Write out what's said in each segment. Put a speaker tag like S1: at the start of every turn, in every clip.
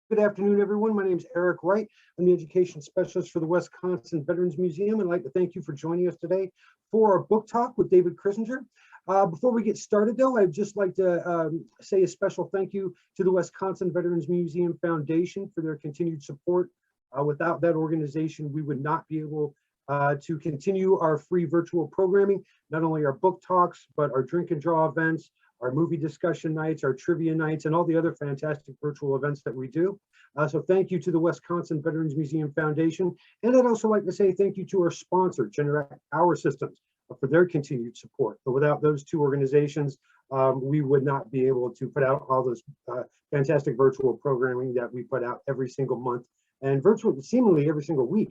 S1: Good afternoon, everyone. My name is Eric Wright. I'm the education specialist for the Wisconsin Veterans Museum, and I'd like to thank you for joining us today for our book talk with David Chrisinger. Before we get started, though, I'd just like to say a special thank you to the Wisconsin Veterans Museum Foundation for their continued support. Without that organization, we would not be able to continue our free virtual programming, not only our book talks, but our drink and draw events, our movie discussion nights, our trivia nights, and all the other fantastic virtual events that we do. So thank you to the Wisconsin Veterans Museum Foundation. And I'd also like to say thank you to our sponsor, Generac Power Systems, for their continued support. But without those two organizations, we would not be able to put out all this fantastic virtual programming that we put out every single month and virtually seemingly every single week.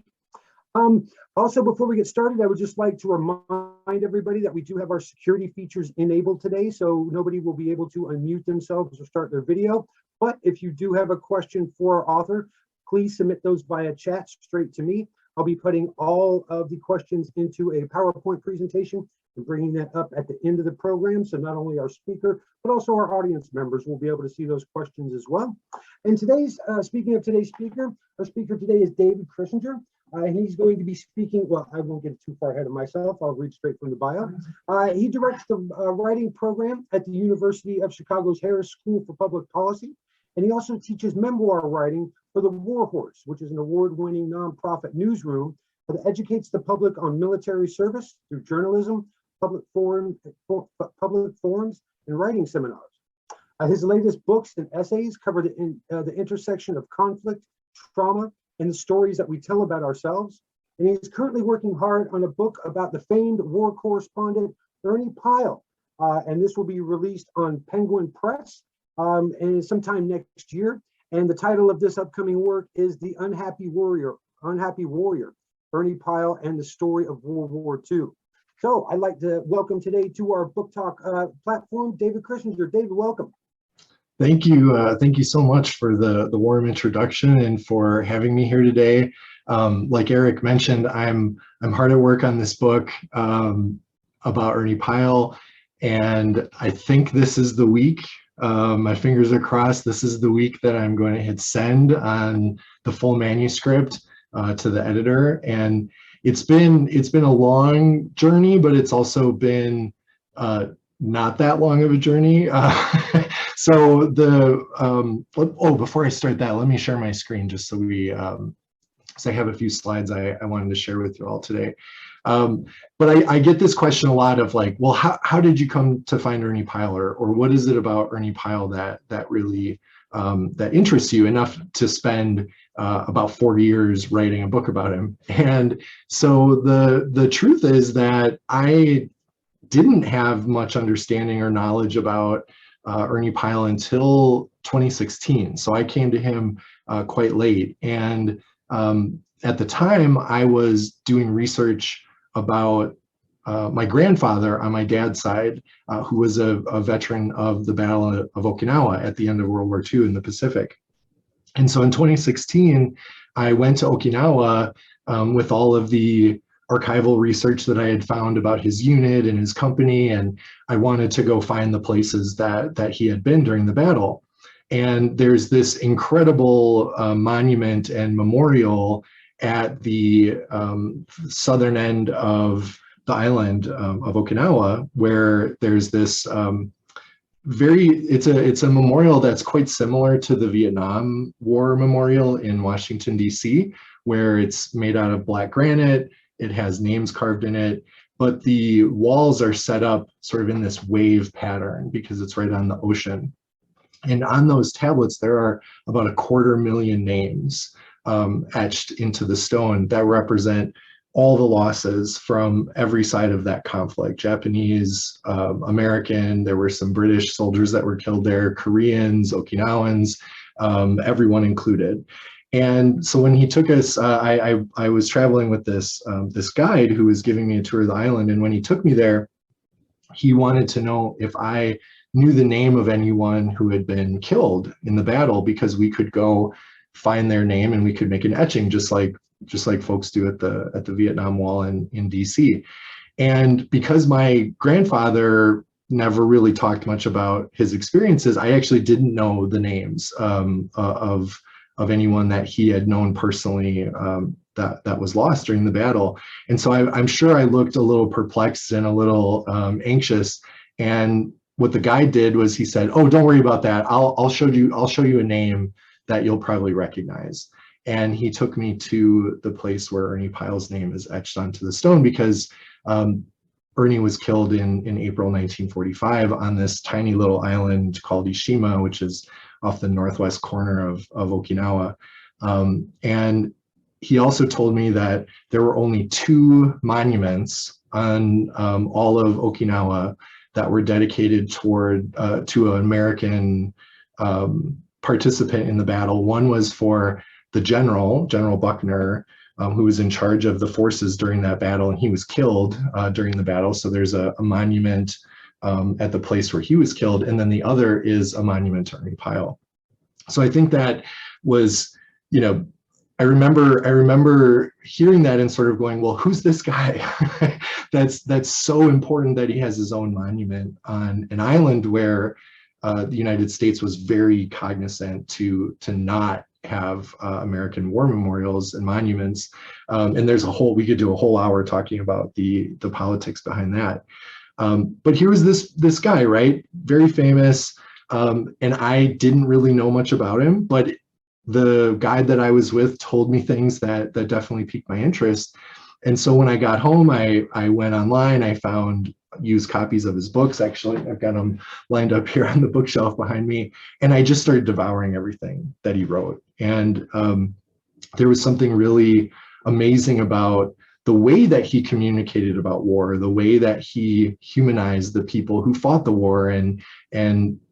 S1: Also, before we get started, I would just like to remind everybody that we do have our security features enabled today, so nobody will be able to unmute themselves or start their video. But if you do have a question for our author, please submit those via chat straight to me. I'll be putting all of the questions into a PowerPoint presentation and bringing that up at the end of the program. So not only our speaker, but also our audience members will be able to see those questions as well. And today's, speaking of today's speaker, our speaker today is David Chrisinger. He's going to be speaking, well, I won't get too far ahead of myself. I'll read straight from the bio. He directs the writing program at the University of Chicago's Harris School for Public Policy. And he also teaches memoir writing for the War Horse, which is an award-winning nonprofit newsroom that educates the public on military service through journalism, public forums, and writing seminars. His latest books and essays cover the intersection of conflict, trauma, and the stories that we tell about ourselves. And he's currently working hard on a book about the famed war correspondent, Ernie Pyle. And this will be released on Penguin Press and sometime next year. And the title of this upcoming work is The Unhappy Warrior, Ernie Pyle and the Story of World War II. So I'd like to welcome today to our book talk platform, David Chrisinger. David, welcome.
S2: Thank you. Thank you so much for the warm introduction and for having me here today. Like Eric mentioned, I'm hard at work on this book about Ernie Pyle, and I think this is the week. My fingers are crossed. This is the week that I'm going to hit send on the full manuscript to the editor, and it's been a long journey, but it's also been not that long of a journey. So before I start that, let me share my screen just so so I have a few slides I wanted to share with you all today. But I get this question a lot of like, well, how did you come to find Ernie Pyle, or what is it about Ernie Pyle that really that interests you enough to spend about 40 years writing a book about him? And so the truth is that I didn't have much understanding or knowledge about Ernie Pyle until 2016. So I came to him quite late. And at the time, I was doing research about my grandfather on my dad's side, who was a veteran of the Battle of Okinawa at the end of World War II in the Pacific. And so in 2016, I went to Okinawa with all of the archival research that I had found about his unit and his company, and I wanted to go find the places that he had been during the battle. And there's this incredible monument and memorial at the southern end of the island of Okinawa, where there's this it's a memorial that's quite similar to the Vietnam War Memorial in Washington, D.C., where it's made out of black granite. It has names carved in it, but the walls are set up sort of in this wave pattern because it's right on the ocean. And on those tablets, there are about 250,000 names etched into the stone that represent all the losses from every side of that conflict. Japanese, American, there were some British soldiers that were killed there, Koreans, Okinawans, everyone included. And so when he took us, I was traveling with this guide who was giving me a tour of the island. And when he took me there, he wanted to know if I knew the name of anyone who had been killed in the battle, because we could go find their name and we could make an etching just like folks do at the Vietnam Wall in DC. And because my grandfather never really talked much about his experiences, I actually didn't know the names of of anyone that he had known personally that was lost during the battle. And so I'm sure I looked a little perplexed and a little anxious. And what the guy did was he said, "Oh, don't worry about that. I'll show you a name that you'll probably recognize." And he took me to the place where Ernie Pyle's name is etched onto the stone, because Ernie was killed in April 1945 on this tiny little island called Ishima, which is off the northwest corner of Okinawa. And he also told me that there were only 2 monuments on all of Okinawa that were dedicated to an American participant in the battle. One was for the General Buckner, who was in charge of the forces during that battle, and he was killed during the battle. So there's a monument at the place where he was killed, and then the other is a monument to Ernie Pyle. So I think that was, I remember hearing that and sort of going, well, who's this guy? that's so important that he has his own monument on an island where the United States was very cognizant to not have American war memorials and monuments. And we could do a whole hour talking about the politics behind that. But here was this guy, right? Very famous. And I didn't really know much about him, but the guide that I was with told me things that definitely piqued my interest. And so when I got home, I went online, I found used copies of his books. Actually, I've got them lined up here on the bookshelf behind me. And I just started devouring everything that he wrote. And there was something really amazing about the way that he communicated about war, the way that he humanized the people who fought the war, and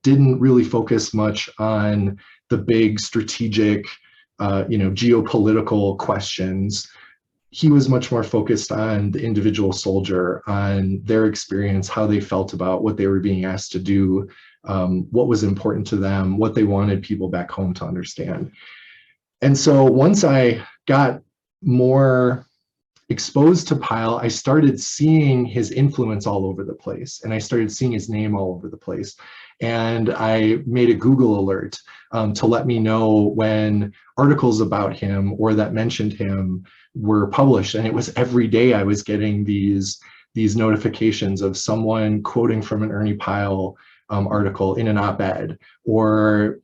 S2: didn't really focus much on the big strategic, geopolitical questions. He was much more focused on the individual soldier, on their experience, how they felt about what they were being asked to do, what was important to them, what they wanted people back home to understand. And so once I got more exposed to Pyle, I started seeing his influence all over the place, and I started seeing his name all over the place. And I made a Google alert to let me know when articles about him or that mentioned him were published. And it was every day I was getting these notifications of someone quoting from an Ernie Pyle article in an op-ed, or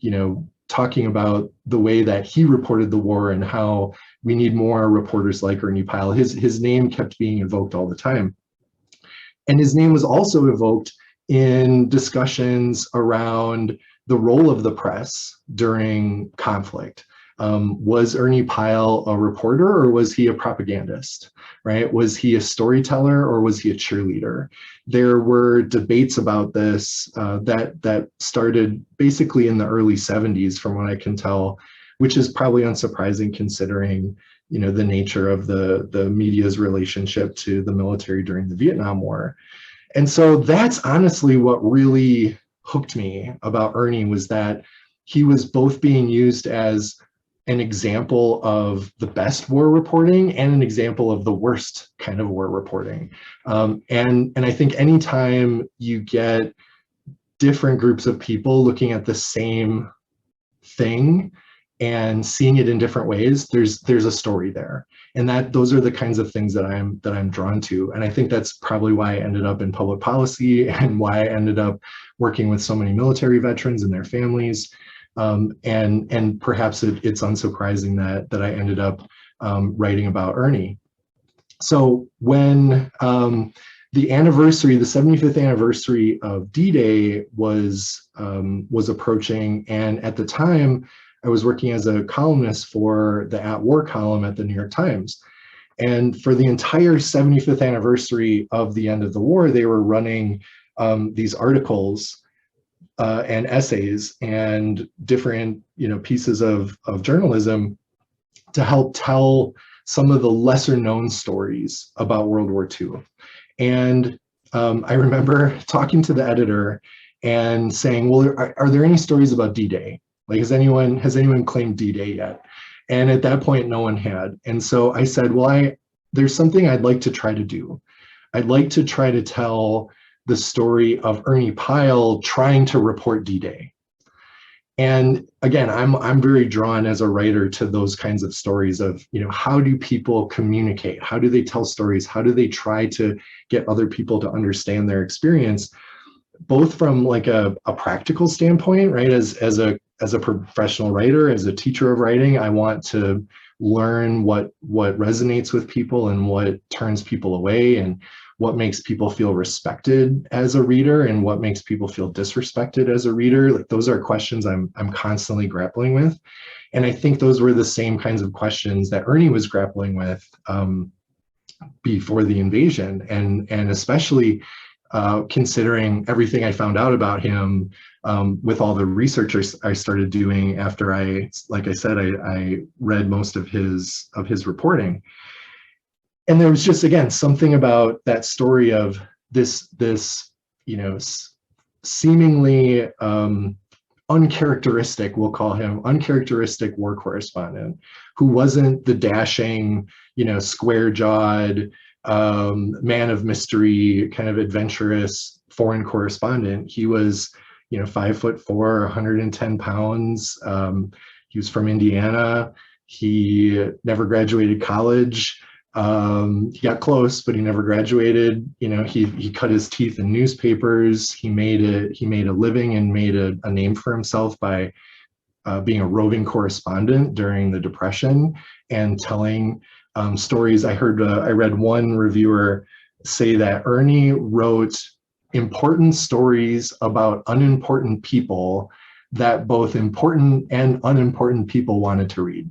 S2: talking about the way that he reported the war and how we need more reporters like Ernie Pyle. His name kept being invoked all the time. And his name was also evoked in discussions around the role of the press during conflict. Was Ernie Pyle a reporter, or was he a propagandist, right? Was he a storyteller, or was he a cheerleader? There were debates about this that started basically in the early 70s, from what I can tell, which is probably unsurprising considering the nature of the media's relationship to the military during the Vietnam War. And so that's honestly what really hooked me about Ernie, was that he was both being used as an example of the best war reporting and an example of the worst kind of war reporting. And I think anytime you get different groups of people looking at the same thing and seeing it in different ways, there's a story there. And those are the kinds of things that I'm drawn to. And I think that's probably why I ended up in public policy, and why I ended up working with so many military veterans and their families. And perhaps it's unsurprising that I ended up writing about Ernie. So when the 75th anniversary of D-Day was approaching, and at the time I was working as a columnist for the At War column at the New York Times. And for the entire 75th anniversary of the end of the war, they were running these articles and essays and different pieces of journalism to help tell some of the lesser known stories about World War II. And I remember talking to the editor and saying, well, are there any stories about D-Day? Like, has anyone claimed D-Day yet? And at that point, no one had. And so I said, well, there's something I'd like to try to do. I'd like to try to tell the story of Ernie Pyle trying to report D-Day. And again, I'm very drawn as a writer to those kinds of stories of, how do people communicate? How do they tell stories? How do they try to get other people to understand their experience, both from like a practical standpoint, right? As a professional writer, as a teacher of writing, I want to learn what resonates with people and what turns people away, and what makes people feel respected as a reader and what makes people feel disrespected as a reader. Like, those are questions I'm constantly grappling with. And I think those were the same kinds of questions that Ernie was grappling with before the invasion, and especially considering everything I found out about him with all the research I started doing after like I said, I read most of his reporting. And there was just, again, something about that story of this seemingly uncharacteristic, we'll call him uncharacteristic war correspondent, who wasn't the dashing, square-jawed, man of mystery, kind of adventurous foreign correspondent. He was, 5'4", 110 pounds. He was from Indiana. He never graduated college. He got close, but he never graduated. He cut his teeth in newspapers. He made a living and made a name for himself by being a roving correspondent during the Depression and telling stories. I read one reviewer say that Ernie wrote important stories about unimportant people that both important and unimportant people wanted to read.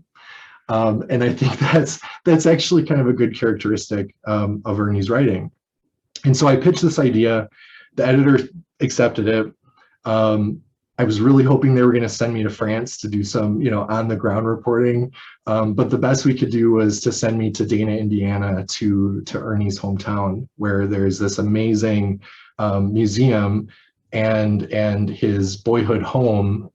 S2: And I think that's actually kind of a good characteristic of Ernie's writing. And so I pitched this idea. The editor accepted it. I was really hoping they were going to send me to France to do some, on the ground reporting. But the best we could do was to send me to Dana, Indiana, to Ernie's hometown, where there's this amazing museum, and his boyhood home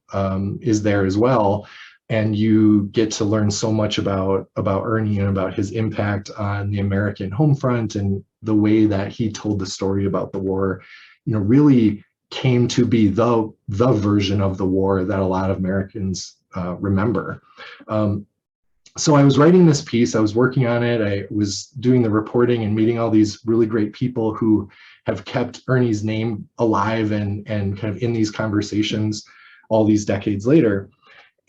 S2: is there as well. And you get to learn so much about Ernie and about his impact on the American home front, and the way that he told the story about the war, really came to be the version of the war that a lot of Americans remember. So I was writing this piece, I was working on it, I was doing the reporting and meeting all these really great people who have kept Ernie's name alive and kind of in these conversations all these decades later.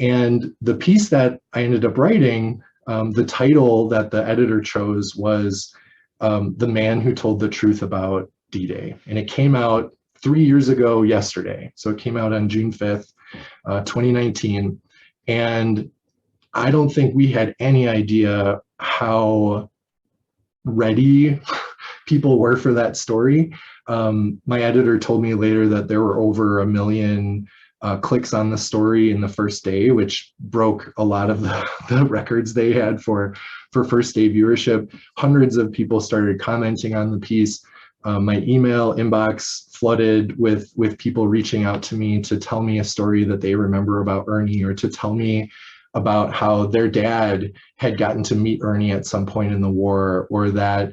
S2: And the piece that I ended up writing, the title that the editor chose was The Man Who Told the Truth About D-Day. And it came out 3 years ago yesterday. So it came out on June 5th, 2019. And I don't think we had any idea how ready people were for that story. My editor told me later that there were over 1 million clicks on the story in the first day, which broke a lot of the records they had for first day viewership. Hundreds of people started commenting on the piece. My email inbox flooded with people reaching out to me to tell me a story that they remember about Ernie, or to tell me about how their dad had gotten to meet Ernie at some point in the war, or that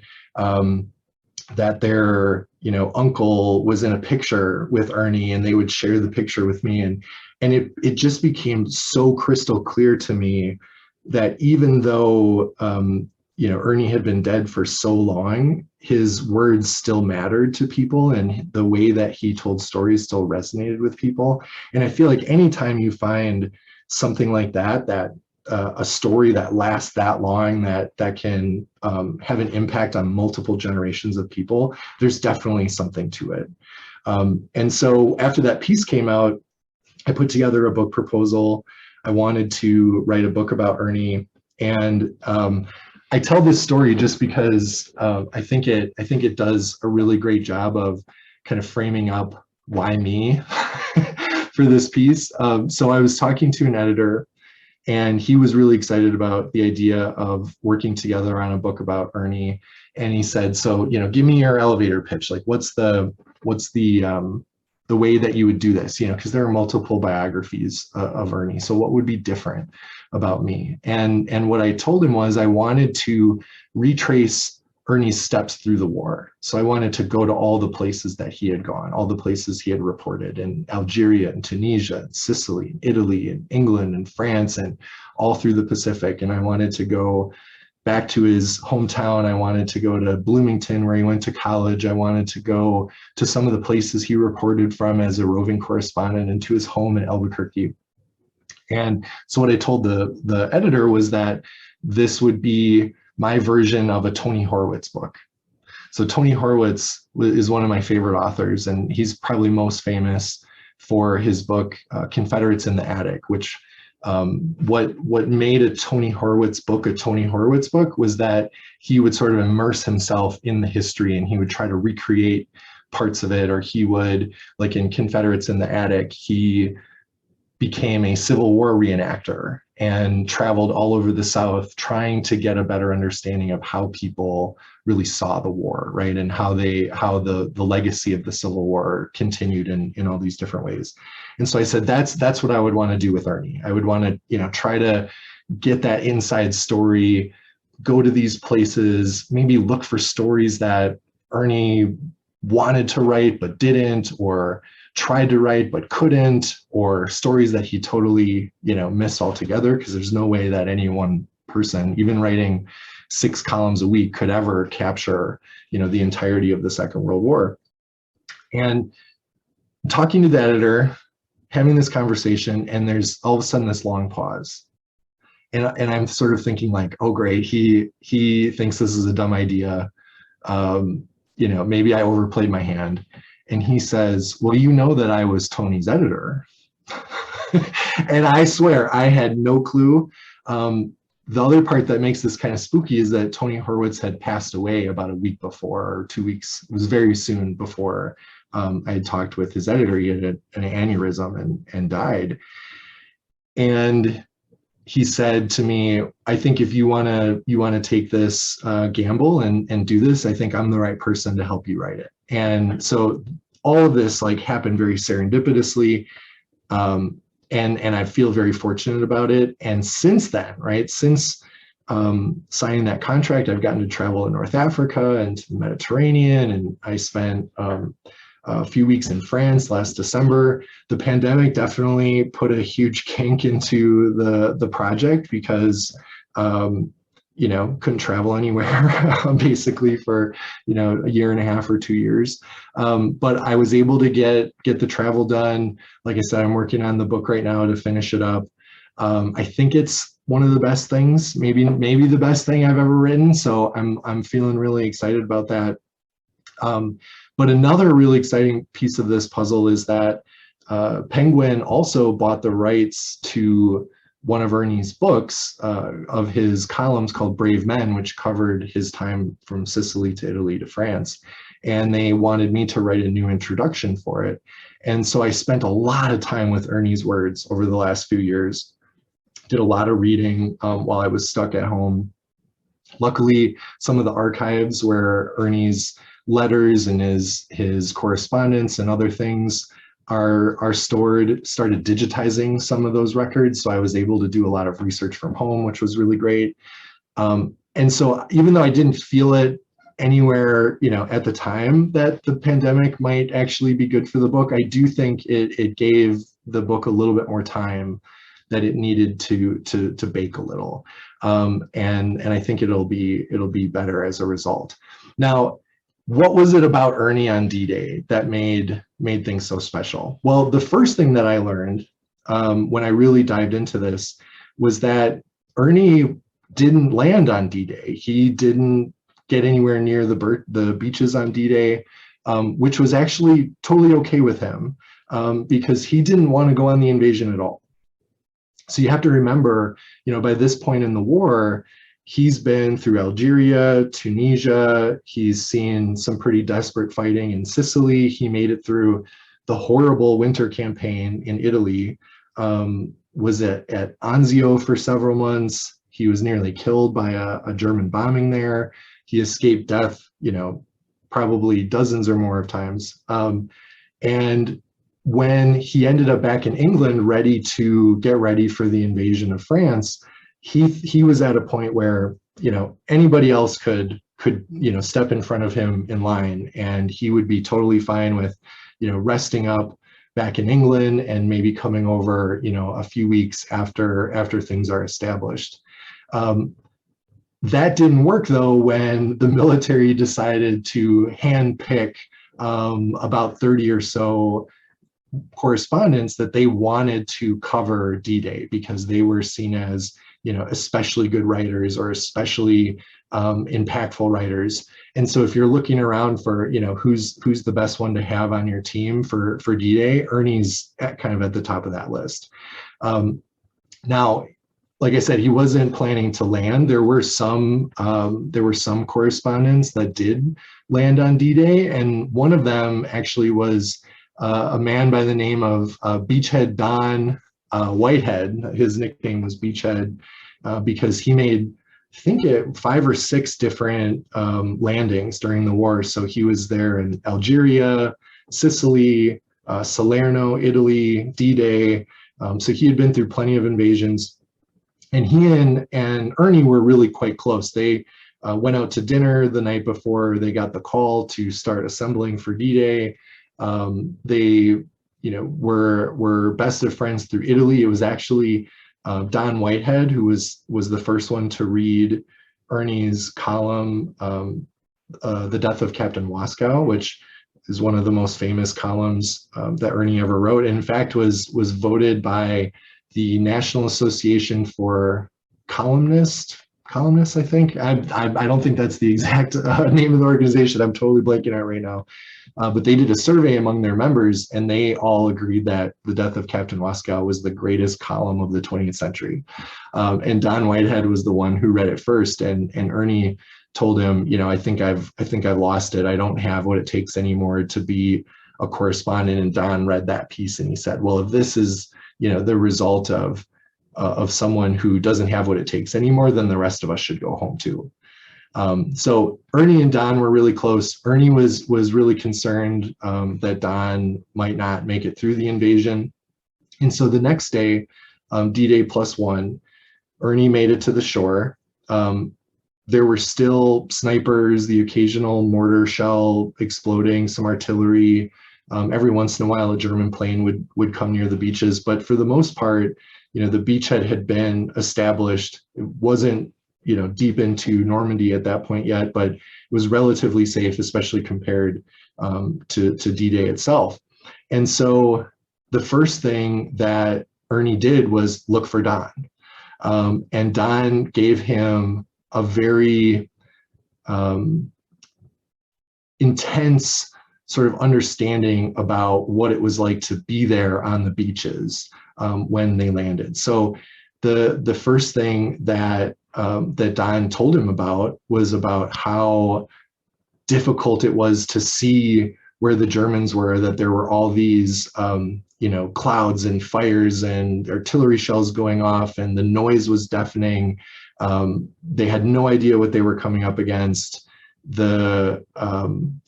S2: their uncle was in a picture with Ernie and they would share the picture with me. And it just became so crystal clear to me that even though Ernie had been dead for so long, his words still mattered to people, and the way that he told stories still resonated with people. And I feel like anytime you find something like that, a story that lasts that long, that can have an impact on multiple generations of people, there's definitely something to it. And so after that piece came out, I put together a book proposal. I wanted to write a book about Ernie, and I tell this story just because I think it does a really great job of kind of framing up why me for this piece. So I was talking to an editor, and he was really excited about the idea of working together on a book about Ernie. And he said, so, give me your elevator pitch. Like, what's the way that you would do this? Because there are multiple biographies of Ernie. So what would be different about me? And what I told him was I wanted to retrace Ernie's steps through the war. So I wanted to go to all the places that he had gone, all the places he had reported in Algeria and Tunisia, and Sicily, and Italy, and England, and France, and all through the Pacific. And I wanted to go back to his hometown. I wanted to go to Bloomington, where he went to college. I wanted to go to some of the places he reported from as a roving correspondent, and to his home in Albuquerque. And so what I told the editor was that this would be my version of a Tony Horwitz book. So Tony Horwitz is one of my favorite authors, and he's probably most famous for his book, Confederates in the Attic, which what made a Tony Horwitz book was that he would sort of immerse himself in the history, and he would try to recreate parts of it, or he would, like in Confederates in the Attic, he became a Civil War reenactor and traveled all over the South trying to get a better understanding of how people really saw the war, right? And how the legacy of the Civil War continued in all these different ways. And so I said, that's what I would want to do with Ernie. I would want to, you know, try to get that inside story, go to these places, maybe look for stories that Ernie wanted to write but didn't, or tried to write but couldn't, or stories that he totally, you know, missed altogether, because there's no way that any one person, even writing 6 columns a week, could ever capture, you know, the entirety of the Second World War. And talking to the editor, having this conversation, and there's all of a sudden this long pause. And I'm sort of thinking like, oh great, he thinks this is a dumb idea. You know, maybe I overplayed my hand. And he says, well, you know that I was Tony's editor. And I swear I had no clue. The other part that makes this kind of spooky is that Tony Horwitz had passed away about a week before, or 2 weeks. It was very soon before I had talked with his editor. He had an aneurysm and died. And he said to me, I think if you want to take this gamble and do this, I think I'm the right person to help you write it. And so all of this like happened very serendipitously, and I feel very fortunate about it. And since then, right, since signing that contract, I've gotten to travel in North Africa and to the Mediterranean, and I spent a few weeks in France last December. The pandemic definitely put a huge kink into the project, because you know, couldn't travel anywhere basically for, you know, 1.5 years or 2 years. But I was able to get the travel done. Like I said, I'm working on the book right now to finish it up. I think it's one of the best things, maybe the best thing I've ever written. So I'm feeling really excited about that. But another really exciting piece of this puzzle is that Penguin also bought the rights to one of Ernie's books, of his columns called Brave Men, which covered his time from Sicily to Italy to France. And they wanted me to write a new introduction for it. And so I spent a lot of time with Ernie's words over the last few years, did a lot of reading while I was stuck at home. Luckily, some of the archives where Ernie's letters and his correspondence and other things are stored, started digitizing some of those records. So I was able to do a lot of research from home, which was really great. And so even though I didn't feel it anywhere, you know, at the time that the pandemic might actually be good for the book, I do think it gave the book a little bit more time that it needed to bake a little. And I think it'll be better as a result. Now, what was it about Ernie on D-Day that made things so special? Well, the first thing that I learned when I really dived into this was that Ernie didn't land on D-Day. He didn't get anywhere near the beaches on D-Day, which was actually totally okay with him, because he didn't want to go on the invasion at all. So you have to remember, you know, by this point in the war, he's been through Algeria, Tunisia. He's seen some pretty desperate fighting in Sicily. He made it through the horrible winter campaign in Italy, was at Anzio for several months. He was nearly killed by a German bombing there. He escaped death, you know, probably dozens or more of times. And when he ended up back in England, ready to get ready for the invasion of France, he was at a point where, you know, anybody else could could, step in front of him in line, and he would be totally fine with, resting up back in England and maybe coming over, a few weeks after things are established. That didn't work though when the military decided to handpick about 30 or so correspondents that they wanted to cover D-Day because they were seen as, especially good writers or especially impactful writers. And so if you're looking around for, who's the best one to have on your team for D-Day, Ernie's kind of at the top of that list. Now, like I said, he wasn't planning to land. There were some correspondents that did land on D-Day, and one of them actually was a man by the name of Beachhead Don Whitehead. His nickname was Beachhead because he made, I think, 5 or 6 different landings during the war. So he was there in Algeria, Sicily, Salerno, Italy, D-Day. So he had been through plenty of invasions. And he and Ernie were really quite close. They went out to dinner the night before they got the call to start assembling for D-Day. They, were best of friends through Italy. It was actually Don Whitehead who was the first one to read Ernie's column, "The Death of Captain Waskow," which is one of the most famous columns that Ernie ever wrote. And in fact, was voted by the National Association for Columnists, I think. I don't think that's the exact name of the organization. I'm totally blanking out right now. But they did a survey among their members, and they all agreed that The Death of Captain Waskow was the greatest column of the 20th century. And Don Whitehead was the one who read it first, and Ernie told him, I think I've lost it. I don't have what it takes anymore to be a correspondent. And Don read that piece and he said, well, if this is the result of someone who doesn't have what it takes anymore, then the rest of us should go home too. So Ernie and Don were really close. Ernie was really concerned that Don might not make it through the invasion. And so the next day, D-Day +1, Ernie made it to the shore. There were still snipers, the occasional mortar shell exploding, some artillery. Every once in a while, a German plane would come near the beaches, but for the most part, the beachhead had been established. It wasn't, deep into Normandy at that point yet, but it was relatively safe, especially compared to D-Day itself. And so the first thing that Ernie did was look for Don, and Don gave him a very intense sort of understanding about what it was like to be there on the beaches when they landed. So the first thing that Don told him about was about how difficult it was to see where the Germans were, that there were all these clouds and fires and artillery shells going off, and the noise was deafening. They had no idea what they were coming up against. The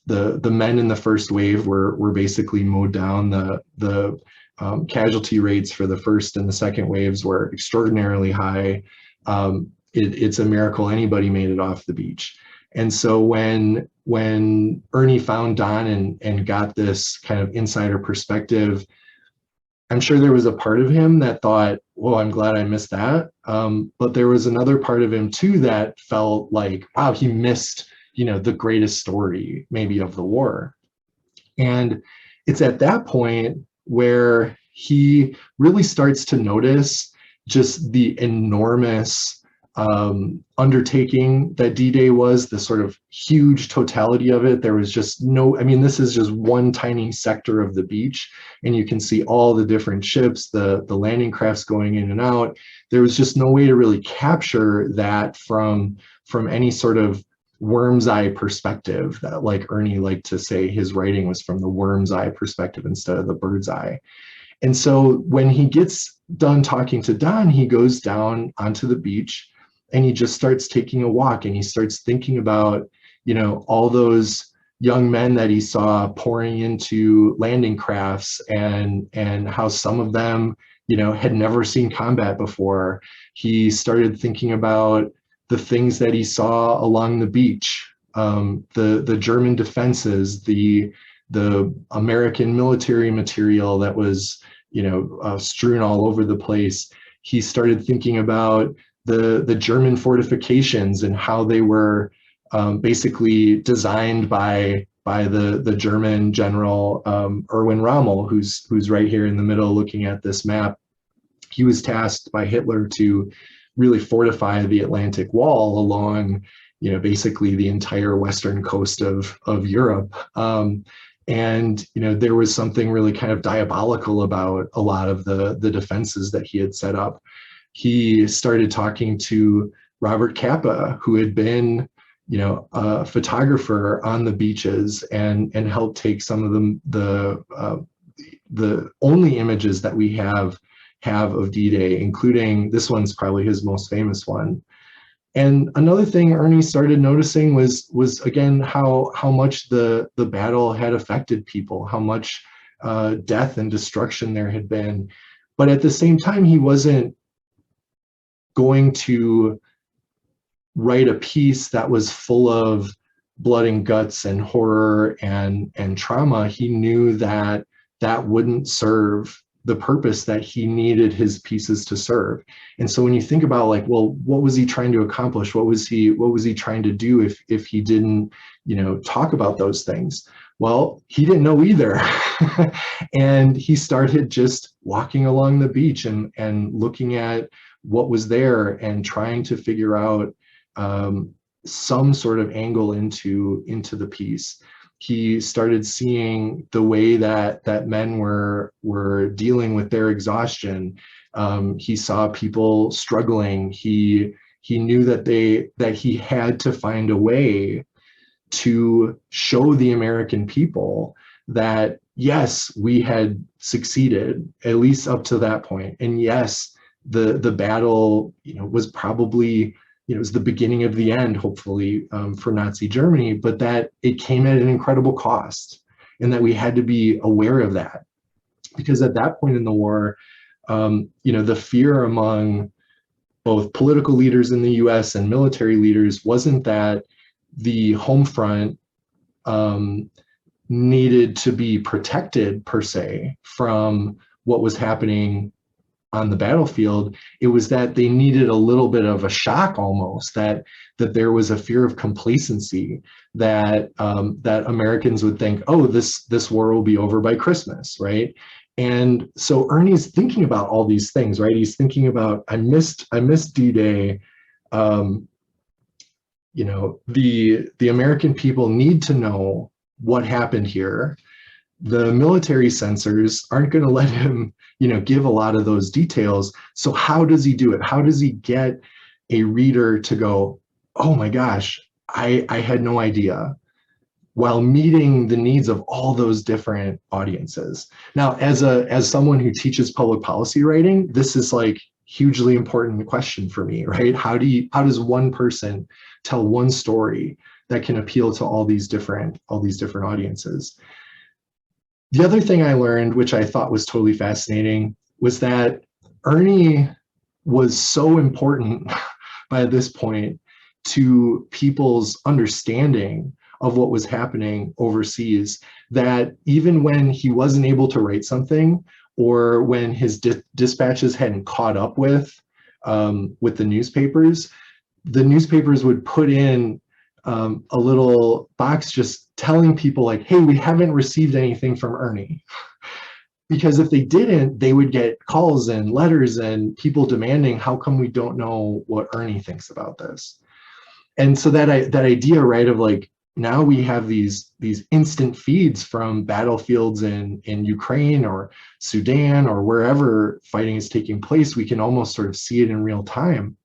S2: men in the first wave were basically mowed down. The casualty rates for the first and the second waves were extraordinarily high. It's a miracle anybody made it off the beach. And so when Ernie found Don and got this kind of insider perspective, I'm sure there was a part of him that thought, well, I'm glad I missed that. But there was another part of him too that felt like, wow, he missed the greatest story maybe of the war. And it's at that point where he really starts to notice just the enormous undertaking that D-Day was, the sort of huge totality of it. There was just this is just one tiny sector of the beach, and you can see all the different ships, the landing crafts going in and out. There was just no way to really capture that from any sort of worm's eye perspective, that, like Ernie liked to say, his writing was from the worm's eye perspective instead of the bird's eye. And so when he gets done talking to Don, he goes down onto the beach and he just starts taking a walk, and he starts thinking about, all those young men that he saw pouring into landing crafts, and how some of them, had never seen combat before. He started thinking about the things that he saw along the beach, the German defenses, the American military material that was, strewn all over the place. He started thinking about the German fortifications and how they were basically designed by the German general Erwin Rommel, who's right here in the middle looking at this map. He was tasked by Hitler to really fortify the Atlantic Wall along, basically the entire western coast of Europe. And there was something really kind of diabolical about a lot of the defenses that he had set up. He started talking to Robert Capa, who had been, a photographer on the beaches and helped take some of the only images that we have of D-Day, including this one's probably his most famous one. And another thing Ernie started noticing was again how much the battle had affected people, how much death and destruction there had been. But at the same time, he wasn't going to write a piece that was full of blood and guts and horror and trauma. He knew that wouldn't serve the purpose that he needed his pieces to serve. And so when you think about like, well, what was he trying to accomplish? What was he trying to do if he didn't, talk about those things? Well, he didn't know either. And he started just walking along the beach and looking at what was there and trying to figure out some sort of angle into the piece. He started seeing the way that men were dealing with their exhaustion. He saw people struggling. He knew that he had to find a way to show the American people that yes, we had succeeded, at least up to that point. And yes, the battle, was probably, it was the beginning of the end, hopefully, for Nazi Germany, but that it came at an incredible cost, and that we had to be aware of that. Because at that point in the war, the fear among both political leaders in the US and military leaders wasn't that the home front needed to be protected per se from what was happening on the battlefield. It was that they needed a little bit of a shock, almost that there was a fear of complacency, that Americans would think, oh, this war will be over by Christmas, right? And so Ernie's thinking about all these things, right? He's thinking about, I missed D-Day. The American people need to know what happened here. The military censors aren't going to let him, give a lot of those details. So how does he do it? How does he get a reader to go, oh my gosh, I had no idea, while meeting the needs of all those different audiences? Now, as someone who teaches public policy writing, this is like hugely important question for me, right? How does one person tell one story that can appeal to all these different audiences? The other thing I learned, which I thought was totally fascinating, was that Ernie was so important by this point to people's understanding of what was happening overseas, that even when he wasn't able to write something, or when his dispatches hadn't caught up with the newspapers would put in a little box just telling people like, hey, we haven't received anything from Ernie. Because if they didn't, they would get calls and letters and people demanding, how come we don't know what Ernie thinks about this? And so that idea, right, of like, now we have these instant feeds from battlefields in Ukraine or Sudan or wherever fighting is taking place. We can almost sort of see it in real time.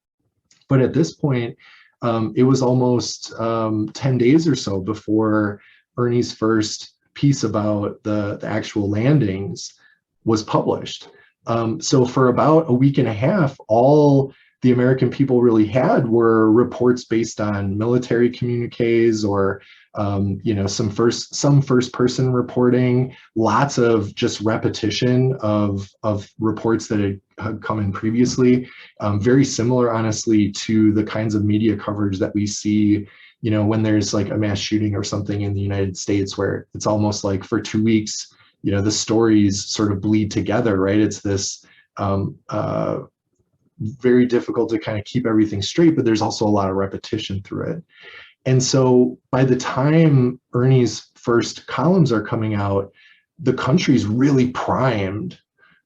S2: But at this point, it was almost 10 days or so before Ernie's first piece about the actual landings was published. So for about a week and a half, all the American people really had were reports based on military communiques or some first person reporting, lots of just repetition of reports that had come in previously, very similar, honestly, to the kinds of media coverage that we see you know, when there's like a mass shooting or something in the United States, where it's almost like for 2 weeks, you know, the stories sort of bleed together, right? It's this very difficult to kind of keep everything straight, but there's also a lot of repetition through it. And so by the time Ernie's first columns are coming out, the country's really primed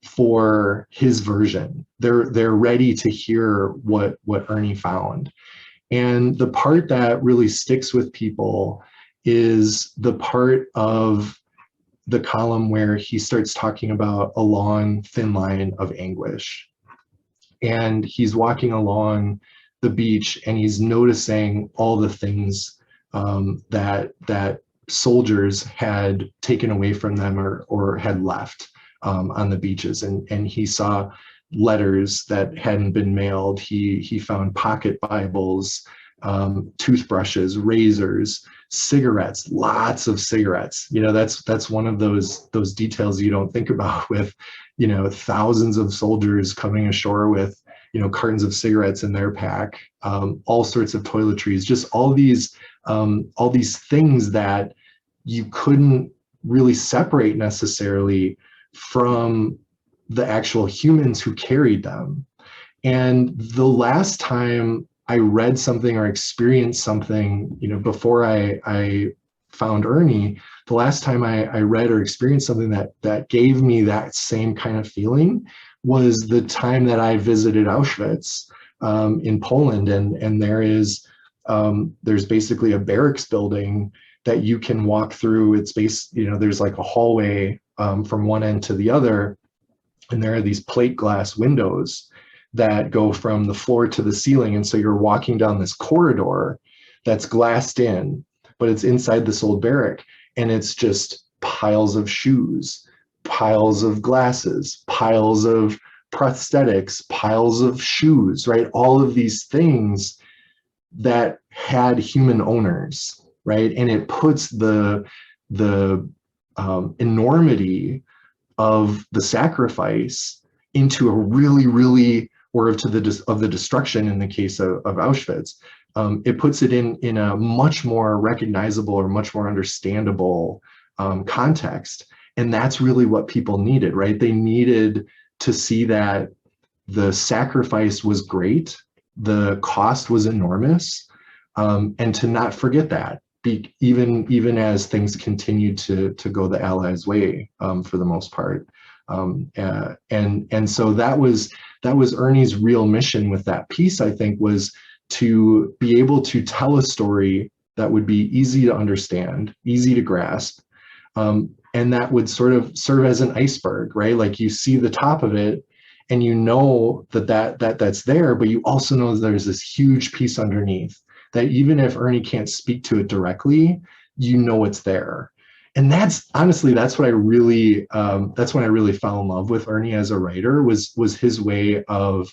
S2: for his version. They're ready to hear what Ernie found. And the part that really sticks with people is the part of the column where he starts talking about a long, thin line of anguish. And he's walking along the beach and he's noticing all the things that soldiers had taken away from them or had left on the beaches. And he saw letters that hadn't been mailed. He found pocket Bibles, toothbrushes, razors, cigarettes, lots of cigarettes. You know, that's one of those details you don't think about with, you know, thousands of soldiers coming ashore with, you know, cartons of cigarettes in their pack, all sorts of toiletries, just all these things that you couldn't really separate necessarily from the actual humans who carried them. And the last time I read something or experienced something, you know, before I found Ernie, the last time I read or experienced something that gave me that same kind of feeling was the time that I visited Auschwitz in Poland, and there's basically a barracks building that you can walk through. It's you know, there's like a hallway from one end to the other, and there are these plate glass windows that go from the floor to the ceiling, and so you're walking down this corridor that's glassed in, but it's inside this old barrack, and it's just piles of shoes, piles of glasses, piles of prosthetics, piles of shoes, right? All of these things that had human owners, right? And it puts the enormity of the sacrifice into a really, really, or of the destruction in the case of Auschwitz. It puts it in a much more recognizable or much more understandable context. And that's really what people needed, right? They needed to see that the sacrifice was great, the cost was enormous, and to not forget that, even as things continued to go the Allies' way for the most part. And so that was Ernie's real mission with that piece, I think, was to be able to tell a story that would be easy to understand, easy to grasp, and that would sort of serve as an iceberg, right? Like you see the top of it and you know that's there, but you also know there's this huge piece underneath that even if Ernie can't speak to it directly, you know it's there. And that's honestly, that's when I really fell in love with Ernie as a writer, was his way of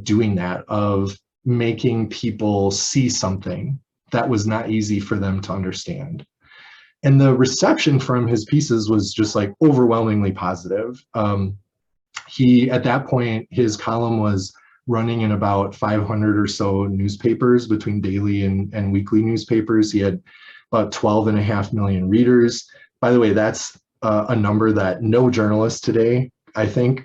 S2: doing that, of making people see something that was not easy for them to understand. And the reception from his pieces was just like overwhelmingly positive. At that point, his column was running in about 500 or so newspapers, between daily and weekly newspapers. He had about 12.5 million readers. By the way, that's a number that no journalist today, I think,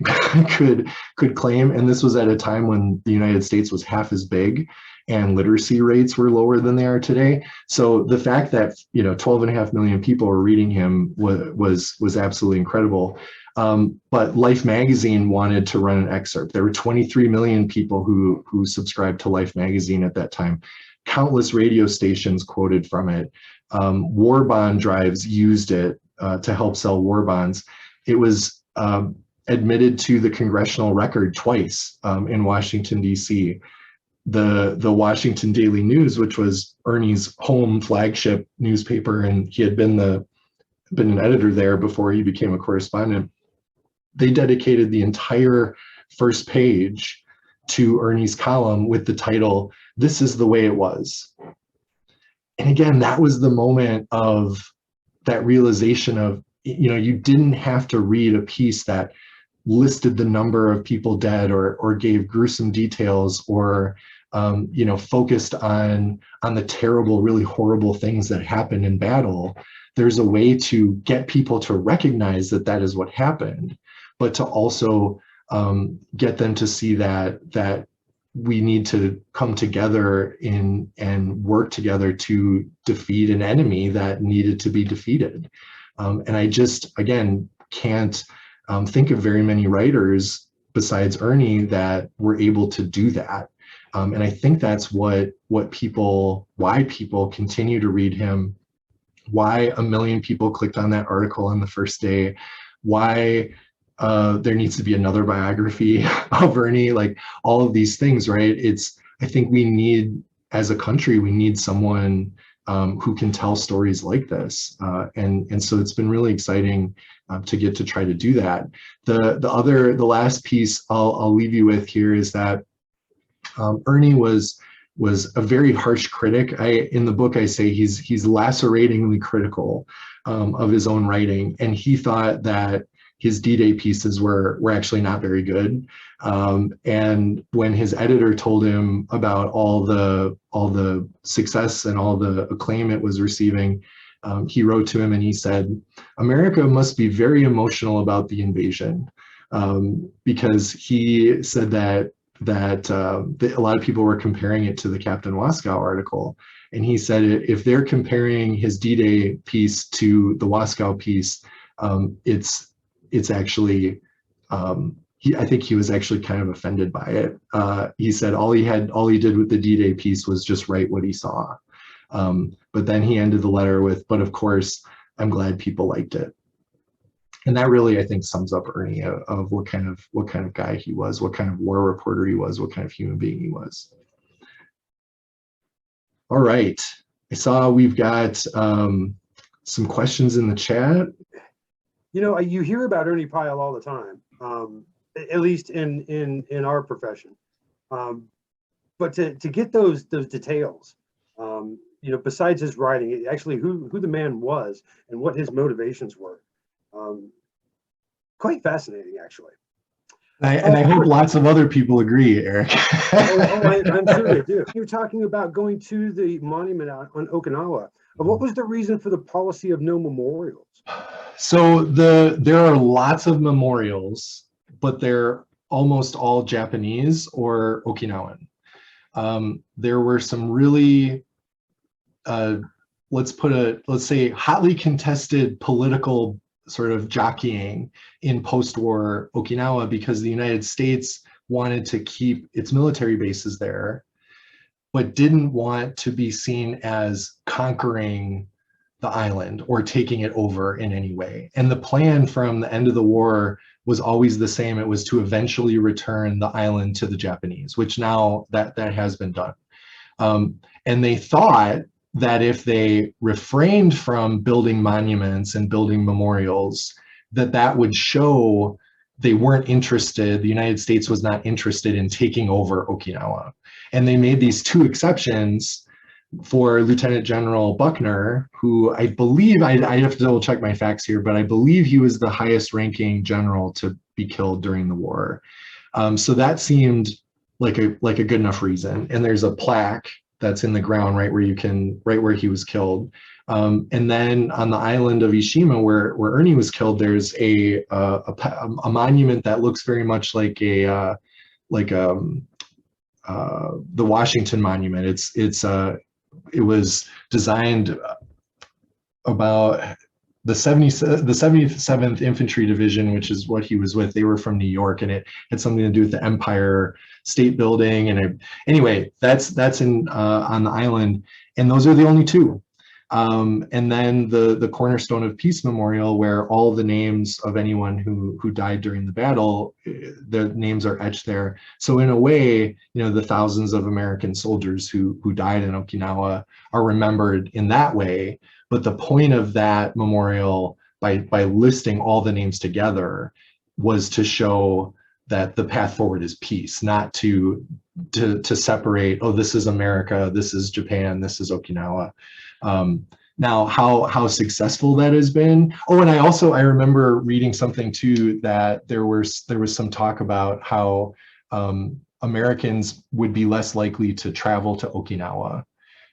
S2: could claim. And this was at a time when the United States was half as big and literacy rates were lower than they are today. So the fact that, you know, 12.5 million people were reading him was absolutely incredible. But Life magazine wanted to run an excerpt. There were 23 million people who subscribed to Life magazine at that time. Countless radio stations quoted from it. War bond drives used it to help sell war bonds. It was admitted to the congressional record twice in Washington, D.C. The Washington Daily News, which was Ernie's home flagship newspaper, and he had been an editor there before he became a correspondent, they dedicated the entire first page to Ernie's column with the title, "This is the way it was." And again, that was the moment of that realization of, you know, you didn't have to read a piece that listed the number of people dead or gave gruesome details or focused on the terrible, really horrible things that happen in battle, there's a way to get people to recognize that that is what happened, but to also get them to see that we need to come together and work together to defeat an enemy that needed to be defeated. And I just, again, can't think of very many writers besides Ernie that were able to do that. And I think that's why people continue to read him, why 1 million people clicked on that article on the first day, why there needs to be another biography of Ernie, like all of these things, right? I think we need, as a country, we need someone who can tell stories like this. And so it's been really exciting to get to try to do that. The last piece I'll leave you with here is that Ernie was a very harsh critic. In the book, I say he's laceratingly critical of his own writing, and he thought that his D-Day pieces were actually not very good. And when his editor told him about all the success and all the acclaim it was receiving, he wrote to him and he said, "America must be very emotional about the invasion," because he said that a lot of people were comparing it to the Captain Waskow article. And he said, if they're comparing his D-Day piece to the Waskow piece, it's actually, I think he was actually kind of offended by it. He said all he did with the D-Day piece was just write what he saw. But then he ended the letter with, "But of course, I'm glad people liked it." And that really, I think, sums up Ernie of what kind of guy he was, what kind of war reporter he was, what kind of human being he was. All right, I saw we've got some questions in the chat.
S1: You hear about Ernie Pyle all the time, at least in our profession. But to get those details, besides his writing, actually who the man was and what his motivations were. Quite fascinating, actually.
S2: I hope lots of other people agree, Eric.
S1: I'm sure they do. You're talking about going to the monument on Okinawa. What was the reason for the policy of no memorials?
S2: So there are lots of memorials, but they're almost all Japanese or Okinawan. There were some really, let's say hotly contested political sort of jockeying in post-war Okinawa because the United States wanted to keep its military bases there, but didn't want to be seen as conquering the island or taking it over in any way. And the plan from the end of the war was always the same. It was to eventually return the island to the Japanese, which now that has been done. And they thought that if they refrained from building monuments and building memorials, that would show they weren't interested, the United States was not interested in taking over Okinawa. And they made these two exceptions for Lieutenant General Buckner, who I believe, I have to double check my facts here, but I believe he was the highest ranking general to be killed during the war. So that seemed like a good enough reason. And there's a plaque that's in the ground right where he was killed. And then on the island of Ishima, where Ernie was killed, there's a monument that looks very much like the Washington Monument. It was designed about the 77th Infantry Division, which is what he was with. They were from New York, and it had something to do with the Empire State Building. And anyway, that's in on the island, and those are the only two. And then the Cornerstone of Peace Memorial, where all the names of anyone who died during the battle, the names are etched there. So in a way, the thousands of American soldiers who died in Okinawa are remembered in that way. But the point of that memorial, by listing all the names together, was to show that the path forward is peace, not to separate, oh, this is America, this is Japan, this is Okinawa. Now, how successful that has been. Oh, and I remember reading something too, that there was some talk about how Americans would be less likely to travel to Okinawa.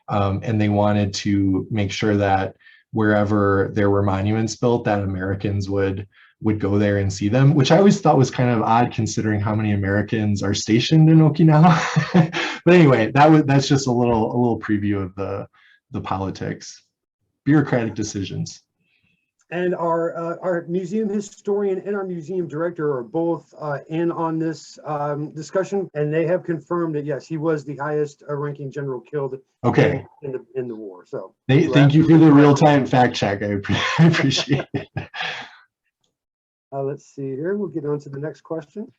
S2: And they wanted to make sure that wherever there were monuments built, that Americans would go there and see them, which I always thought was kind of odd considering how many Americans are stationed in Okinawa. But anyway, that's just a little preview of the politics, bureaucratic decisions.
S1: And our museum historian and our museum director are both in on this discussion, and they have confirmed that yes, he was the highest ranking general killed
S2: Okay.
S1: in the war. So
S2: thank you for the real-time fact check. I appreciate it.
S1: Let's see here. We'll get on to the next question.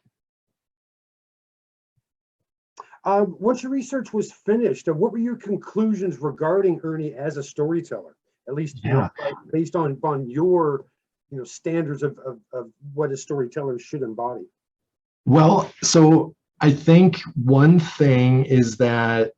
S1: Once your research was finished, what were your conclusions regarding Ernie as a storyteller? At least, based on your, standards of what a storyteller should embody.
S2: Well, so I think one thing is that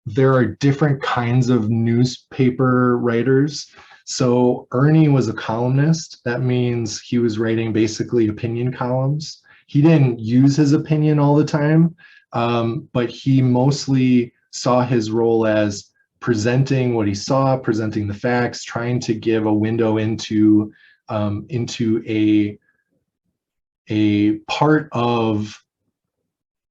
S2: there are different kinds of newspaper writers. So Ernie was a columnist. That means he was writing basically opinion columns. He didn't use his opinion all the time, but he mostly saw his role as presenting what he saw, presenting the facts, trying to give a window into a part of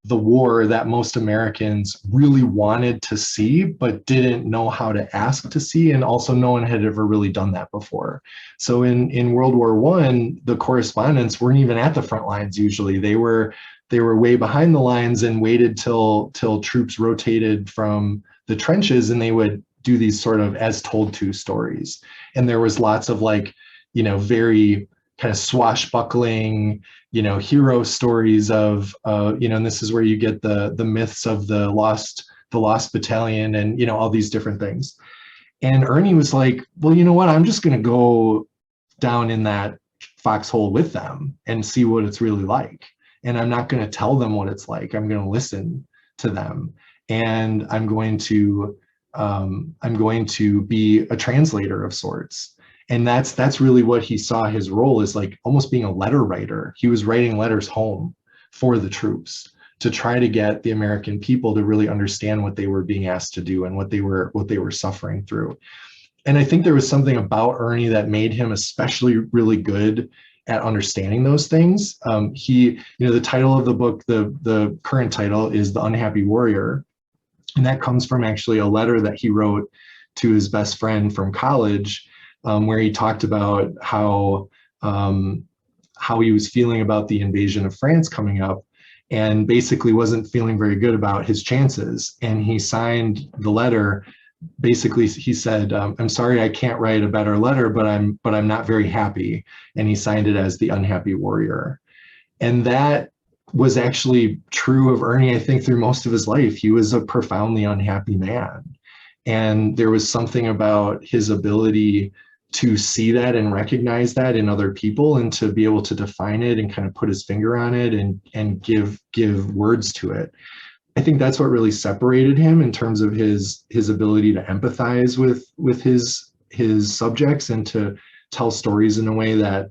S2: the war that most Americans really wanted to see, but didn't know how to ask to see. And also no one had ever really done that before. So in World War I, the correspondents weren't even at the front lines usually. They were way behind the lines and waited till troops rotated from the trenches, and they would do these sort of as told to stories. And there was lots of very kind of swashbuckling, hero stories of, and this is where you get the myths of the lost battalion and, all these different things. And Ernie was like, well, you know what? I'm just going to go down in that foxhole with them and see what it's really like. And I'm not going to tell them what it's like. I'm going to listen to them. And I'm going to be a translator of sorts. And that's really what he saw his role as, like almost being a letter writer. He was writing letters home for the troops to try to get the American people to really understand what they were being asked to do and what they were suffering through. And I think there was something about Ernie that made him especially really good at understanding those things. The title of the book, the current title is The Unhappy Warrior. And that comes from actually a letter that he wrote to his best friend from college, where he talked about how he was feeling about the invasion of France coming up, and basically wasn't feeling very good about his chances. And he signed the letter. Basically, he said, "I'm sorry, I can't write a better letter, but I'm not very happy." And he signed it as The Unhappy Warrior. And that was actually true of Ernie, I think, through most of his life. He was a profoundly unhappy man. And there was something about his ability to see that and recognize that in other people, and to be able to define it and kind of put his finger on it and give words to it. I think that's what really separated him in terms of his ability to empathize with his subjects and to tell stories in a way that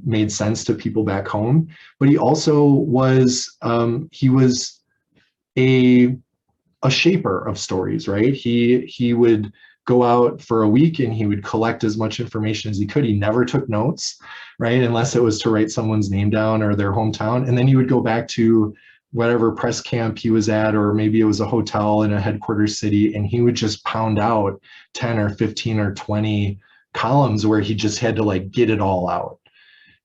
S2: made sense to people back home. But he also was a shaper of stories, right? He would go out for a week and he would collect as much information as he could. He never took notes, right? Unless it was to write someone's name down or their hometown. And then he would go back to whatever press camp he was at, or maybe it was a hotel in a headquarters city, and he would just pound out 10 or 15 or 20 columns where he just had to get it all out.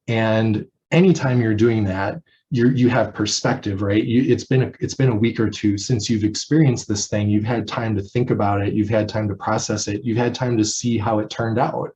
S2: And anytime you're doing that, you have perspective, right? It's been a week or two since you've experienced this thing. You've had time to think about it. You've had time to process it. You've had time to see how it turned out.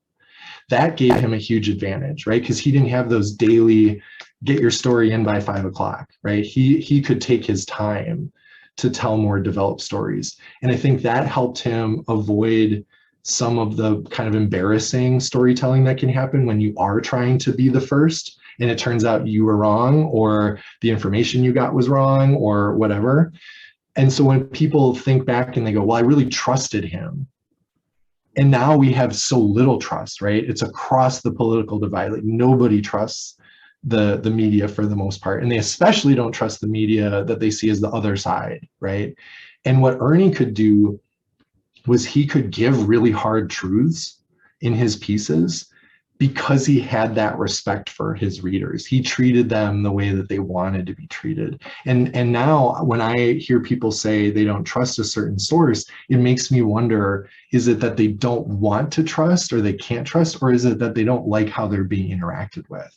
S2: That gave him a huge advantage, right? Because he didn't have those daily get your story in by 5 o'clock, right? He could take his time to tell more developed stories. And I think that helped him avoid some of the kind of embarrassing storytelling that can happen when you are trying to be the first and it turns out you were wrong, or the information you got was wrong, or whatever. And so when people think back and they go, well, I really trusted him. And now we have so little trust, right? It's across the political divide. Nobody trusts the media for the most part, and they especially don't trust the media that they see as the other side, right? And what Ernie could do was he could give really hard truths in his pieces because he had that respect for his readers. He treated them the way that they wanted to be treated. And now when I hear people say they don't trust a certain source, it makes me wonder, is it that they don't want to trust or they can't trust, or is it that they don't like how they're being interacted with?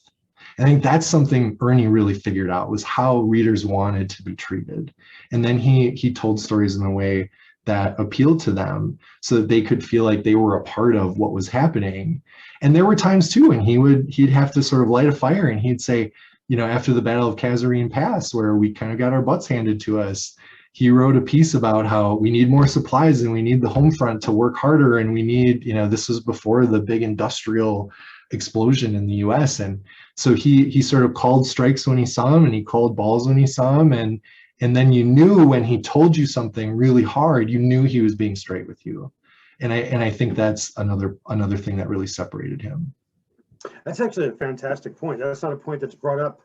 S2: I think that's something Ernie really figured out, was how readers wanted to be treated. And then he told stories in a way that appealed to them so that they could feel like they were a part of what was happening. And there were times too when he'd have to sort of light a fire, and he'd say, you know, after the Battle of Kasserine Pass, where we kind of got our butts handed to us, he wrote a piece about how we need more supplies and we need the home front to work harder, and we need, you know, this was before the big industrial explosion in the US. And so he sort of called strikes when he saw them, and he called balls when he saw them. And then you knew when he told you something really hard, you knew he was being straight with you. And I think that's another thing that really separated him.
S1: That's actually a fantastic point. That's not a point that's brought up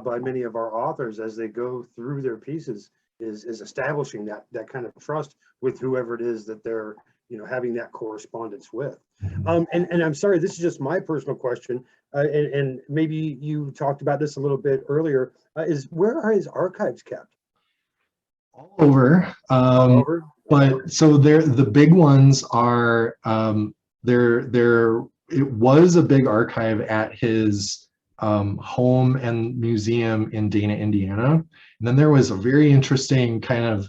S1: by many of our authors as they go through their pieces, is establishing that kind of trust with whoever it is that they're, you know, having that correspondence with. And I'm sorry, this is just my personal question, and maybe you talked about this a little bit earlier, is where are his archives kept?
S2: All over.
S1: All over?
S2: But so the big ones are, it was a big archive at his home and museum in Dana, Indiana. And then there was a very interesting kind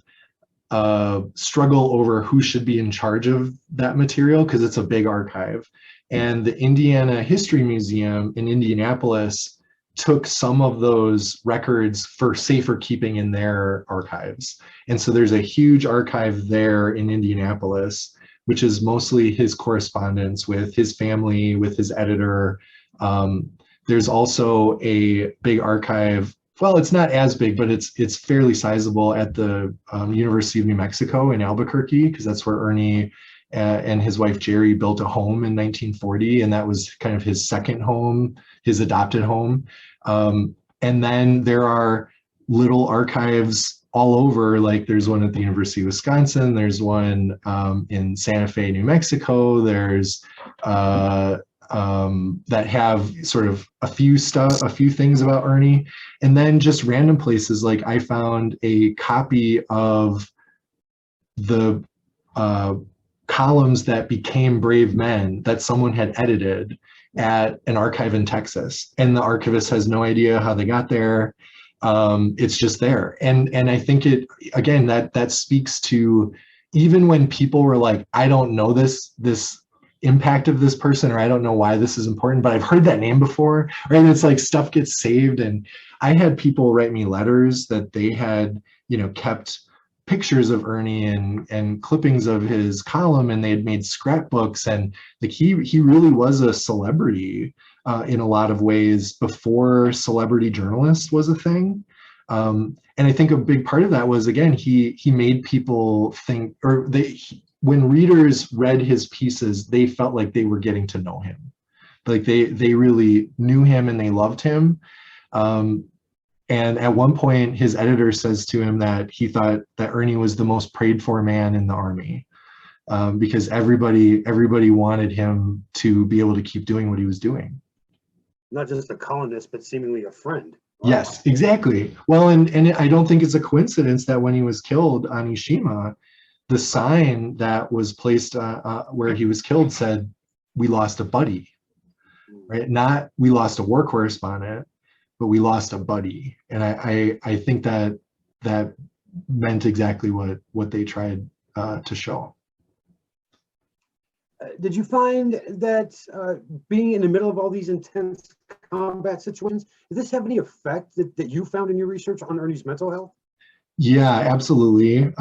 S2: of struggle over who should be in charge of that material, because it's a big archive. And the Indiana History Museum in Indianapolis took some of those records for safer keeping in their archives. And so there's a huge archive there in Indianapolis, which is mostly his correspondence with his family, with his editor. There's also a big archive, well, it's not as big, but it's fairly sizable at the University of New Mexico in Albuquerque, because that's where Ernie and his wife Jerry built a home in 1940, and that was kind of his second home, his adopted home. And then there are little archives all over, like there's one at the University of Wisconsin, there's one in Santa Fe, New Mexico, there's that have sort of a few things about Ernie, and then just random places. Like I found a copy of the columns that became Brave Men that someone had edited at an archive in Texas, and the archivist has no idea how they got there. It's just there. And I think it, again, that speaks to, even when people were like, I don't know this impact of this person, or I don't know why this is important, but I've heard that name before, right? It's like stuff gets saved. And I had people write me letters that they had, you know, kept pictures of Ernie and clippings of his column, and they had made scrapbooks, and like he really was a celebrity in a lot of ways before celebrity journalist was a thing. And I think a big part of that was, again, he made people think, or when readers read his pieces, they felt like they were getting to know him, like they really knew him and they loved him. And at one point, his editor says to him that he thought that Ernie was the most prayed for man in the Army, because everybody wanted him to be able to keep doing what he was doing.
S1: Not just a columnist, but seemingly a friend. Wow.
S2: Yes, exactly. Well, and I don't think it's a coincidence that when he was killed on Ishima, the sign that was placed where he was killed said, "We lost a buddy," right? Not "we lost a war correspondent," but "we lost a buddy." And I think that meant exactly what they tried to show.
S1: Did you find that being in the middle of all these intense combat situations, did this have any effect that you found in your research on Ernie's mental health?
S2: Yeah, absolutely.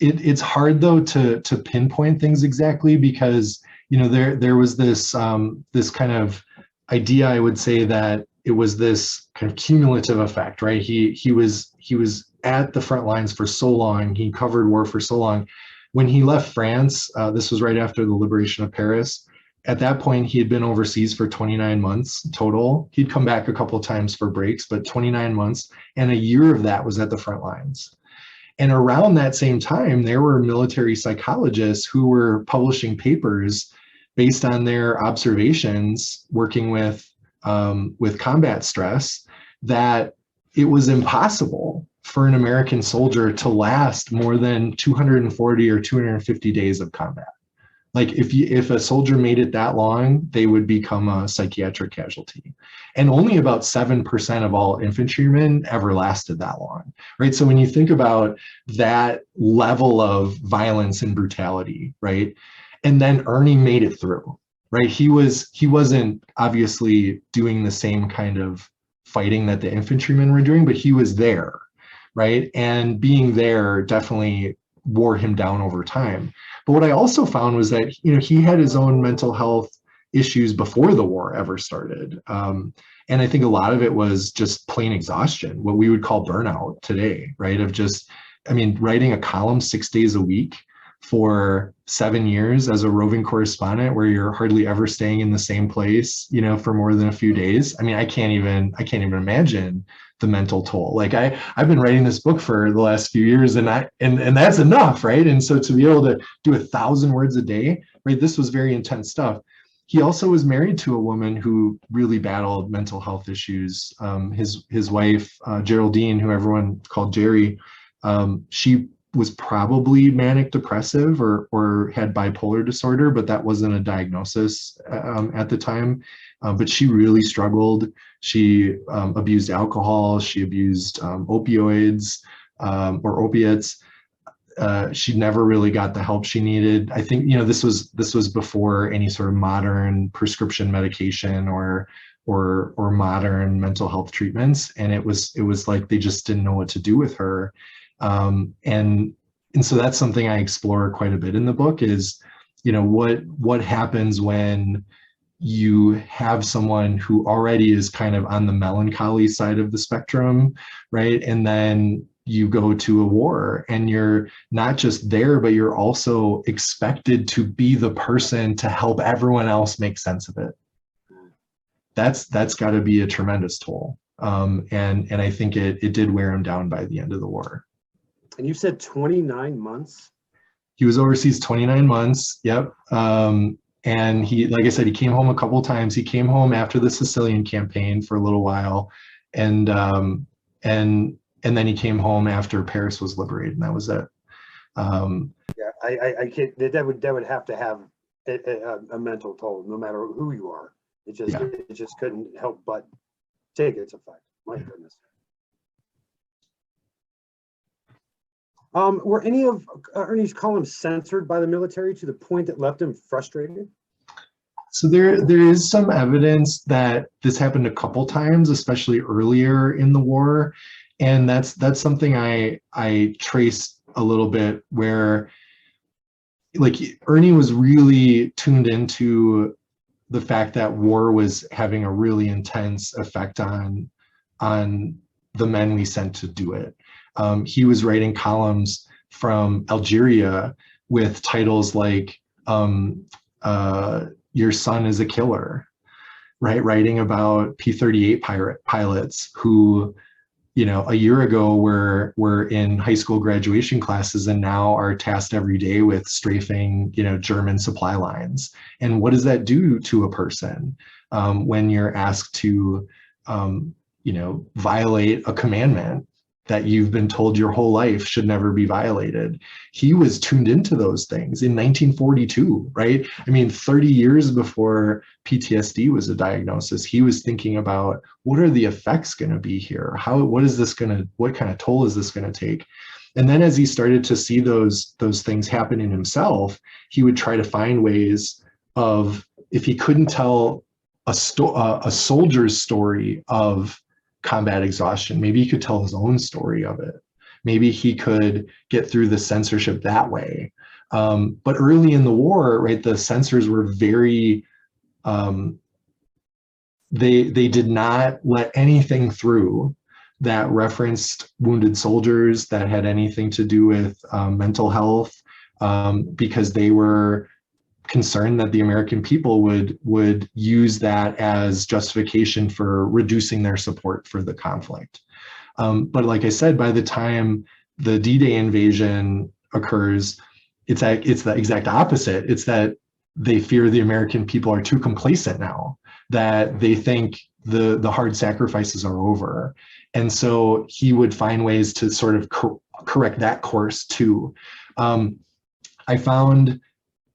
S2: It's hard though to pinpoint things exactly, because you know there was this this kind of idea, I would say, that it was this kind of cumulative effect, right? He was at the front lines for so long, he covered war for so long. When he left France, this was right after the liberation of Paris, at that point, he had been overseas for 29 months total. He'd come back a couple of times for breaks, but 29 months, and a year of that was at the front lines. And around that same time, there were military psychologists who were publishing papers based on their observations working with combat stress, that it was impossible for an American soldier to last more than 240 or 250 days of combat. Like if a soldier made it that long, they would become a psychiatric casualty. And only about 7% of all infantrymen ever lasted that long, right? So when you think about that level of violence and brutality, right? And then Ernie made it through, right? He wasn't obviously doing the same kind of fighting that the infantrymen were doing, but he was there, right? And being there definitely wore him down over time. But what I also found was that, he had his own mental health issues before the war ever started. And I think a lot of it was just plain exhaustion, what we would call burnout today, right? Of just, writing a column 6 days a week for 7 years as a roving correspondent, where you're hardly ever staying in the same place, for more than a few days. I can't even imagine the mental toll. Like I've been writing this book for the last few years, and that's enough, right? And so to be able to do 1,000 words a day, right? This was very intense stuff. He also was married to a woman who really battled mental health issues. His wife, Geraldine, who everyone called Jerry, she was probably manic depressive or had bipolar disorder, but that wasn't a diagnosis at the time. But she really struggled. She abused alcohol. She abused opioids or opiates. She never really got the help she needed. I think this was before any sort of modern prescription medication or modern mental health treatments, and it was like they just didn't know what to do with her. And so that's something I explore quite a bit in the book is, what happens when you have someone who already is kind of on the melancholy side of the spectrum, right? And then you go to a war and you're not just there, but you're also expected to be the person to help everyone else make sense of it. That's got to be a tremendous toll. And I think it did wear him down by the end of the war.
S1: And you said 29 months?
S2: He was overseas 29 months. Yep. And he, like I said, he came home a couple of times. He came home after the Sicilian campaign for a little while. And then he came home after Paris was liberated, and that was it.
S1: Yeah, I can't, that would have to have a mental toll, no matter who you are. It just couldn't help but take its effect. My goodness. Were any of Ernie's columns censored by the military to the point that left him frustrated?
S2: So there is some evidence that this happened a couple times, especially earlier in the war, and that's something I traced a little bit, where like Ernie was really tuned into the fact that war was having a really intense effect on the men we sent to do it. He was writing columns from Algeria with titles like "Your son is a killer," right? Writing about P-38 pilots who, a year ago were in high school graduation classes and now are tasked every day with strafing, German supply lines. And what does that do to a person when you're asked to, violate a commandment that you've been told your whole life should never be violated? He was tuned into those things in 1942, right? 30 years before PTSD was a diagnosis, he was thinking about what are the effects going to be here? What kind of toll is this going to take? And then as he started to see those things happen in himself, he would try to find ways of, if he couldn't tell a soldier's story of combat exhaustion, maybe he could tell his own story of it. Maybe he could get through the censorship that way. But early in the war, right, the censors were very, they did not let anything through that referenced wounded soldiers, that had anything to do with mental health, because they were concerned that the American people would use that as justification for reducing their support for the conflict. But like I said, by the time the D-Day invasion occurs, it's the exact opposite. It's that they fear the American people are too complacent now, that they think the hard sacrifices are over. And so he would find ways to sort of correct that course too. I found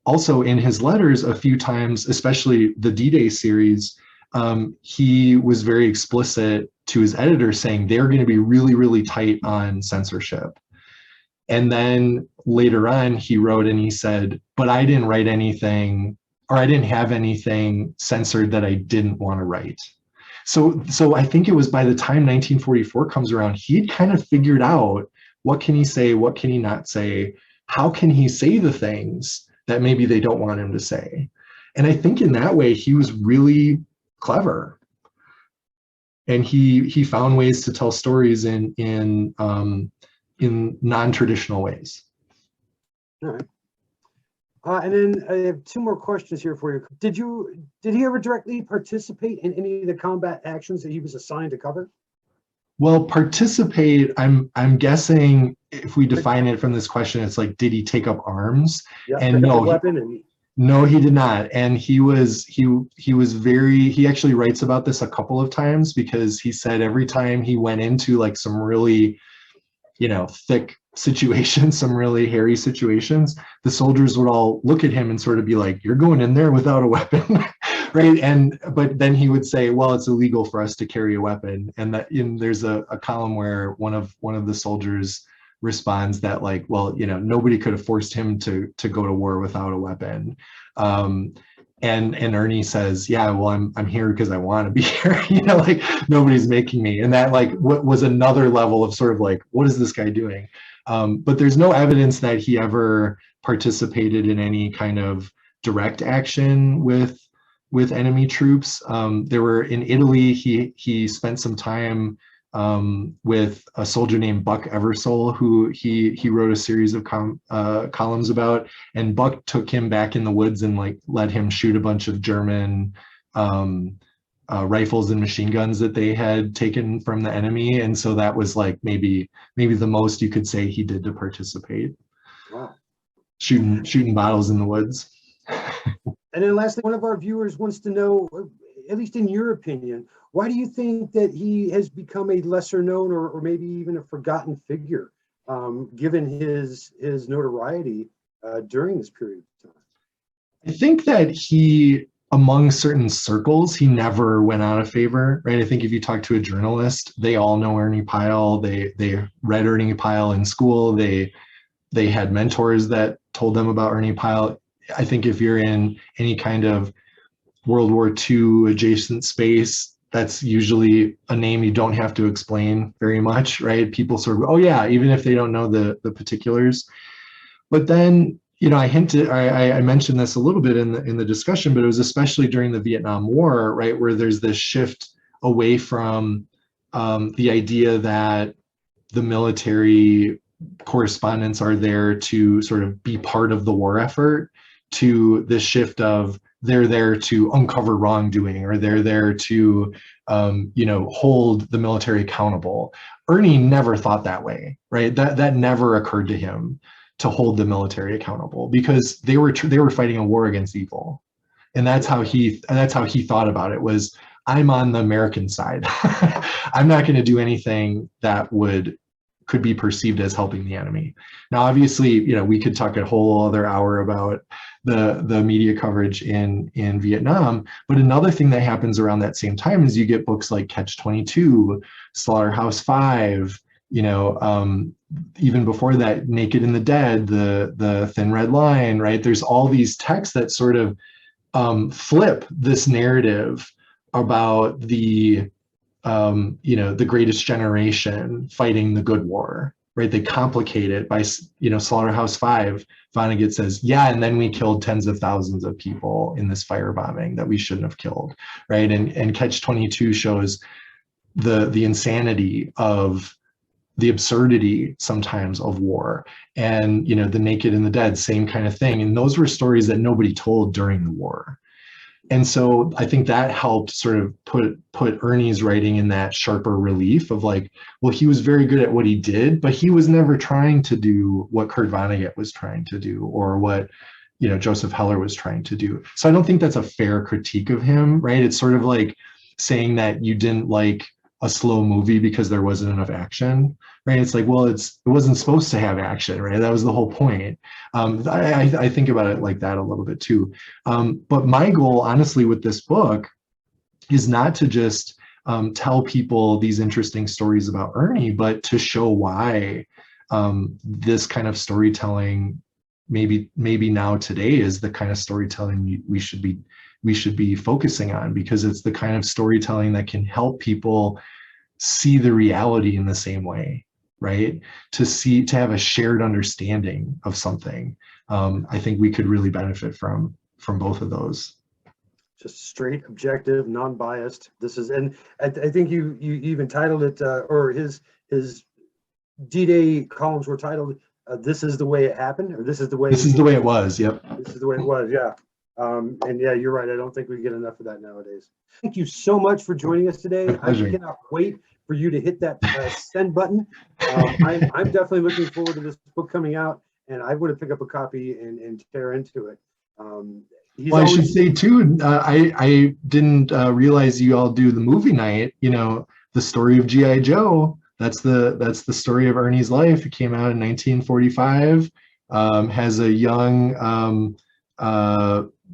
S2: also in his letters a few times, especially the D-Day series, he was very explicit to his editor saying they're going to be really, really tight on censorship. And then later on, he wrote and he said, but I didn't write anything, or I didn't have anything censored that I didn't want to write. So I think it was by the time 1944 comes around, he'd kind of figured out what can he say, what can he not say, how can he say the things that maybe they don't want him to say. And I think in that way, he was really clever. And he found ways to tell stories in non-traditional ways.
S1: All right. And then I have two more questions here for you. Did he ever directly participate in any of the combat actions that he was assigned to cover?
S2: Well, participate, I'm guessing if we define it from this question, it's like, did he take up arms?
S1: Yeah,
S2: and no, no, he did not. And he actually writes about this a couple of times, because he said every time he went into like some really, thick situations, some really hairy situations, the soldiers would all look at him and sort of be like, you're going in there without a weapon. Right. But then he would say, well, it's illegal for us to carry a weapon. And there's a column where one of the soldiers responds that like, well, nobody could have forced him to go to war without a weapon. And Ernie says, yeah, well, I'm here because I want to be here. Like nobody's making me. And that like what was another level of sort of like, what is this guy doing? But there's no evidence that he ever participated in any kind of direct action with enemy troops. There were in Italy, he spent some time with a soldier named Buck Eversole, who he wrote a series of columns about, and Buck took him back in the woods and like let him shoot a bunch of German rifles and machine guns that they had taken from the enemy. And so that was like maybe the most you could say he did to participate.
S1: Wow.
S2: Shooting bottles in the woods.
S1: And then lastly, one of our viewers wants to know, at least in your opinion, why do you think that he has become a lesser known or maybe even a forgotten figure, given his notoriety during this period of time?
S2: I think that among certain circles, he never went out of favor, right? I think if you talk to a journalist, they all know Ernie Pyle. They read Ernie Pyle in school. They had mentors that told them about Ernie Pyle. I think if you're in any kind of World War II adjacent space, that's usually a name you don't have to explain very much, right? People sort of, oh yeah, even if they don't know the particulars. But then, I mentioned this a little bit in the discussion, but it was especially during the Vietnam War, right, where there's this shift away from the idea that the military correspondents are there to sort of be part of the war effort, to the shift of they're there to uncover wrongdoing, or they're there to hold the military accountable. Ernie never thought that way, right? That never occurred to him, to hold the military accountable, because they were fighting a war against evil. And that's how he thought about it, was I'm on the American side. I'm not going to do anything that could be perceived as helping the enemy. Now, obviously, we could talk a whole other hour about the media coverage in Vietnam, but another thing that happens around that same time is you get books like Catch-22, Slaughterhouse-Five, even before that, Naked and the Dead, the Thin Red Line, right? There's all these texts that sort of flip this narrative about the greatest generation fighting the good war, right? They complicate it by, Slaughterhouse-Five, Vonnegut says, yeah, and then we killed tens of thousands of people in this firebombing that we shouldn't have killed, right? And Catch-22 shows the insanity of the absurdity sometimes of war, and the naked and the dead, same kind of thing. And those were stories that nobody told during the war. And so I think that helped sort of put Ernie's writing in that sharper relief of like, well, he was very good at what he did, but he was never trying to do what Kurt Vonnegut was trying to do, or what Joseph Heller was trying to do. So I don't think that's a fair critique of him, right? It's sort of like saying that you didn't like a slow movie because there wasn't enough action, right? It's like, well, it wasn't supposed to have action, right? That was the whole point. I think about it like that a little bit too. But my goal, honestly, with this book is not to just tell people these interesting stories about Ernie, but to show why this kind of storytelling maybe now today is the kind of storytelling we should be focusing on, because it's the kind of storytelling that can help people see the reality in the same way, right? To have a shared understanding of something. I think we could really benefit from both of those.
S1: Just straight, objective, non-biased. This is, and I think you even titled it, or his D-Day columns were titled, "This is the way it happened," or "This is the way."
S2: This is the way it was. Yep.
S1: This is the way it was. Yeah. And yeah, you're right. I don't think we get enough of that nowadays. Thank you so much for joining us today. I cannot wait for you to hit that send button. I'm definitely looking forward to this book coming out, and I want to pick up a copy and tear into it.
S2: Well, I should say too, I didn't realize you all do the movie night. The story of G.I. Joe. That's the story of Ernie's life. It came out in 1945. Has a young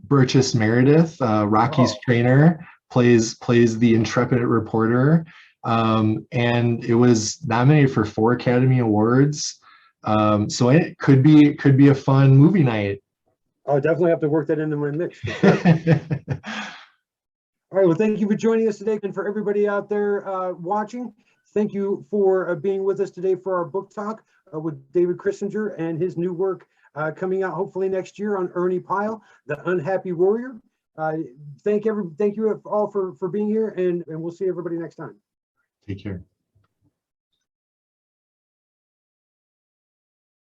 S2: Burgess Meredith, Rocky's trainer, plays the intrepid reporter, and it was nominated for 4 Academy Awards. So it could be a fun movie night.
S1: I'll definitely have to work that into my mix. Sure. All right. Well, thank you for joining us today, and for everybody out there watching. Thank you for being with us today for our book talk with David Chrisinger and his new work coming out hopefully next year on Ernie Pyle, The Unhappy Warrior. Thank you all for being here, and we'll see everybody next time.
S2: Take care.